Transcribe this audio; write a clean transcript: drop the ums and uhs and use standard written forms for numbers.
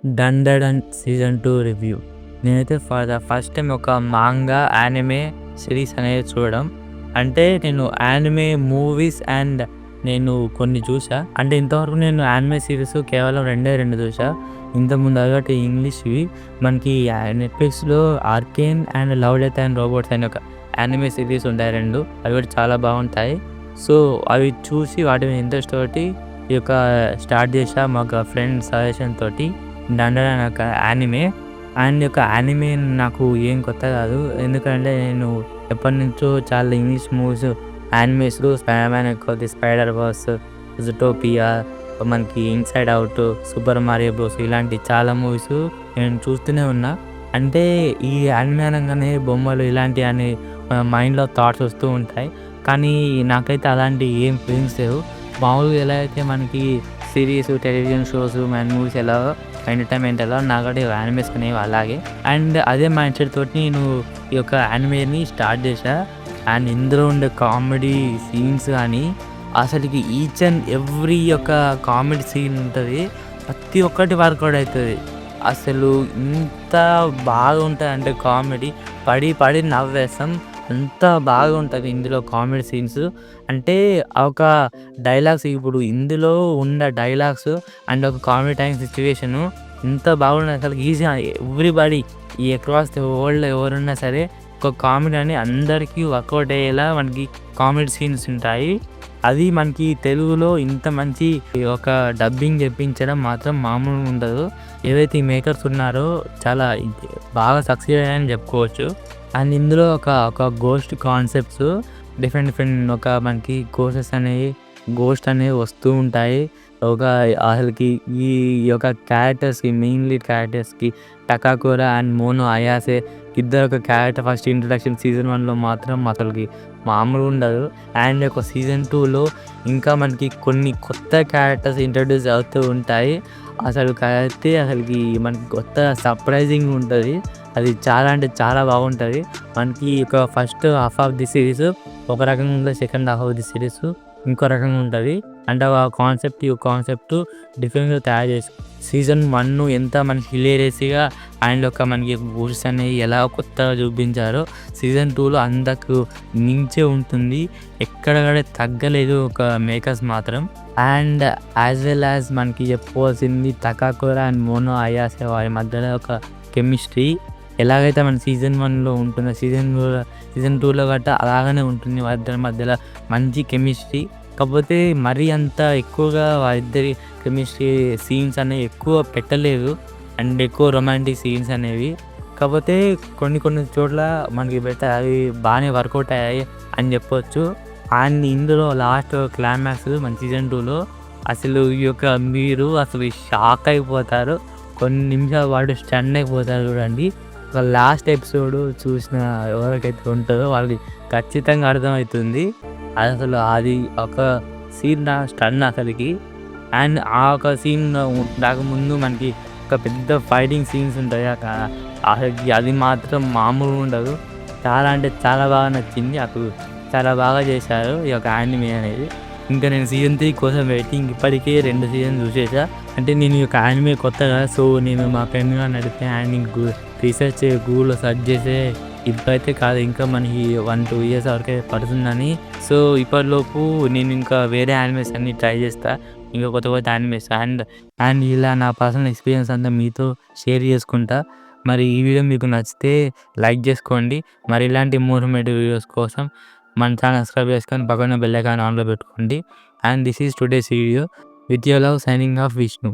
'డండడన్' season 2 review. నేనైతే for the first time ఒక manga, anime series అనేది చూడడం. అంటే నేను యానిమే మూవీస్ అండ్ నేను కొన్ని చూసా. అంటే ఇంతవరకు నేను యానిమే సీరీస్ కేవలం 2 చూసా. ఇంతకుముందు అదొకటి ఇంగ్లీష్‌వి. మనకి నెట్‌ఫ్లిక్స్‌లో 'arcane' and 'love, death and robots' అనే ఒక యానిమే సీరీస్ ఉంటాయి 2. అవి కూడా చాలా బాగుంటాయి. సో అవి చూసి వాటి మీద ఇంట్రెస్ట్ తోటి ఈ యొక్క స్టార్ట్ చేశా. మాకు ఫ్రెండ్ సజెషన్ తోటి 'డండన్' అనే ఒక యానిమే. అండ్ యొక్క యానిమే నాకు ఏం కొత్త కాదు. ఎందుకంటే నేను ఎప్పటినుంచో చాలా ఇంగ్లీష్ మూవీస్, యానిమేస్‌లో 'స్పైడర్ మ్యాన్' ఎక్కువ, 'స్పైడర్ వర్స్', 'జూటోపియా', మనకి 'inside out', 'super Mario bros' ఇలాంటి చాలా మూవీస్ నేను చూస్తూనే ఉన్నా. అంటే ఈ యానిమే అనంగానే బొమ్మలు ఇలాంటివన్నీ మైండ్‌లో థాట్స్ వస్తూ ఉంటాయి. కానీ నాకైతే అలాంటి ఏం ఫీలింగ్స్ లేవు. మామూలుగా ఎలా అయితే మనకి సిరీస్, టెలివిజన్ షోస్, మూవీస్ ఎలాగో ఎంటర్‌టైన్‌మెంట్ ఎలాగో నాకైతే యానిమేస్ అనేవి అలాగే. అండ్ అదే మైండ్ సెట్ తోటి నేను ఈ యొక్క యానిమేని స్టార్ట్ చేశా. అండ్ ఇందులో ఉండే కామెడీ సీన్స్ కానీ అసలుకి ఈచ్ అండ్ ఎవ్రీ యొక్క కామెడీ సీన్ ఉంటది. ప్రతి ఒక్కటి వర్కౌట్ అయితది. అసలు ఇంత బాగుంటదంటే కామెడీ పడి పడి నవ్వేస్తాం. అంత బాగుంటది ఇందులో కామెడీ సీన్స్. అంటే ఒక డైలాగ్స్ ఇప్పుడు ఇందులో ఉన్న డైలాగ్స్ అండ్ ఒక కామెడీ టైమ్ సిట్యుయేషను ఎంత బాగున్నది అసలు ఈజీగా ఎవ్రీబడి ఈ అక్రాస్ ది వరల్డ్ ఎవరున్నా సరే ఒక కామెడీ అని అందరికీ వర్కౌట్ అయ్యేలా మనకి కామెడీ సీన్స్ ఉంటాయి. అది మనకి తెలుగులో ఇంత మంచి ఒక డబ్బింగ్ చెప్పించడం మాత్రం మామూలుగా ఉండదు. ఏవైతే ఈ మేకర్స్ ఉన్నారో చాలా బాగా సక్సీడ్ అయ్యాయని చెప్పుకోవచ్చు. అండ్ ఇందులో ఒక గోస్ట్ కాన్సెప్ట్స్ డిఫరెంట్ ఒక మనకి గోస్ట్ అనేవి వస్తూ ఉంటాయి. అసలుకి ఈ యొక్క క్యారెక్టర్స్‌కి, మెయిన్ లీడ్ క్యారెక్టర్స్‌కి 'టకాకురా' అండ్ 'మోనో అయాసే' ఇద్దరు ఒక క్యారెక్టర్ ఫస్ట్ ఇంట్రడక్షన్ సీజన్ 1లో మాత్రం అసలుకి మామూలుగా ఉండదు. అండ్ ఒక సీజన్ 2లో ఇంకా మనకి కొన్ని కొత్త క్యారెక్టర్స్ ఇంట్రడ్యూస్ అవుతూ ఉంటాయి. అసలుకి మనకి కొత్త సర్ప్రైజింగ్ ఉంటది. అది చాలా అంటే చాలా బాగుంటది. మనకి ఒక first half of the series ఒక రకంగా ఉంటది. Second half of the series ఇంకో రకంగా ఉంటది. అంటే ఆ కాన్సెప్ట్ డిఫరెంట్‌గా తయారు చేశారు. సీజన్ 1 ఎంత మనకి హిలేరియస్‌గా అండ్ మనకి గోస్ట్స్ అనేవి ఎలా కొత్తగా చూపించారో సీజన్ 2లో అంతకు మించే ఉంటుంది. ఎక్కడ కూడా తగ్గలేదు ఒక మేకర్స్ మాత్రం. అండ్ యాజ్ వెల్ యాజ్ మనకి చెప్పుకోవాల్సింది 'టకాకురా' అండ్ 'మోనో అయాసే' వారి మధ్యలో ఒక కెమిస్ట్రీ ఎలాగైతే మన సీజన్ 1లో ఉంటుందో సీజన్ 2లో గట్టా అలాగనే ఉంటుంది. వాళ్ళిద్దరి మధ్యలో మంచి కెమిస్ట్రీ. కాకపోతే మరీ అంత ఎక్కువగా వాళ్ళిద్దరి కెమిస్ట్రీ సీన్స్ అనేవి ఎక్కువ పెట్టలేదు. అండ్ ఎక్కువ రొమాంటిక్ సీన్స్ అనేవి. కాకపోతే కొన్ని చోట్ల మనకి అవి బాగానే వర్కౌట్ అయ్యాయి అని చెప్పొచ్చు. అండ్ ఇందులో లాస్ట్ క్లైమాక్స్ మన సీజన్ 2లో అసలు మీరు అసలు షాక్ అయిపోతారు. కొన్ని నిమిషాల పాటు స్టన్ అయిపోతారు చూడండి. ఒక లాస్ట్ ఎపిసోడ్ చూసిన ఎవరికైతే ఉంటుందో వాళ్ళకి ఖచ్చితంగా అర్థమవుతుంది. అసలు అది ఒక సీన్ స్టన్ అసలుకి. అండ్ ఆ ఒక సీన్ రాకముందు మనకి ఒక పెద్ద ఫైటింగ్ సీన్స్ ఉంటాయి. అసలుకి అది మాత్రం మామూలుగా ఉండదు. చాలా అంటే చాలా బాగా నచ్చింది. అసలు చాలా బాగా చేశారు ఈ యొక్క యానిమే అనేది. ఇంకా నేను సీజన్ 3 కోసం వెయిటింగ్. ఇప్పటికే 2 సీజన్ చూసేసా. అంటే నేను ఈ యొక్క యానిమే కొత్త కదా, సో నేను మా ఫ్రెండ్ గారిని అడిగితే ఆయన రీసెర్చ్ గూగుల్‌లో సెర్చ్ చేస్తే ఇప్పుడైతే కాదు, ఇంకా మనకి 1-2 ఇయర్స్ వరకే పడుతుందని. సో ఇప్పటిలోపు నేను ఇంకా వేరే యానిమేస్ అన్ని ట్రై చేస్తా. ఇంకా కొత్త యానిమేస్ అండ్ ఇలా నా పర్సనల్ ఎక్స్పీరియన్స్ అంతా మీతో షేర్ చేసుకుంటా. మరి ఈ వీడియో మీకు నచ్చితే లైక్ చేసుకోండి. మరి ఇలాంటి మోటివేటివ్ వీడియోస్ కోసం మన ఛానల్ సబ్స్క్రైబ్ చేసుకొని పక్కన బెల్ ఐకాన్ ఆన్‌లో పెట్టుకోండి. And this is today's video. With your love, signing off, Vishnu.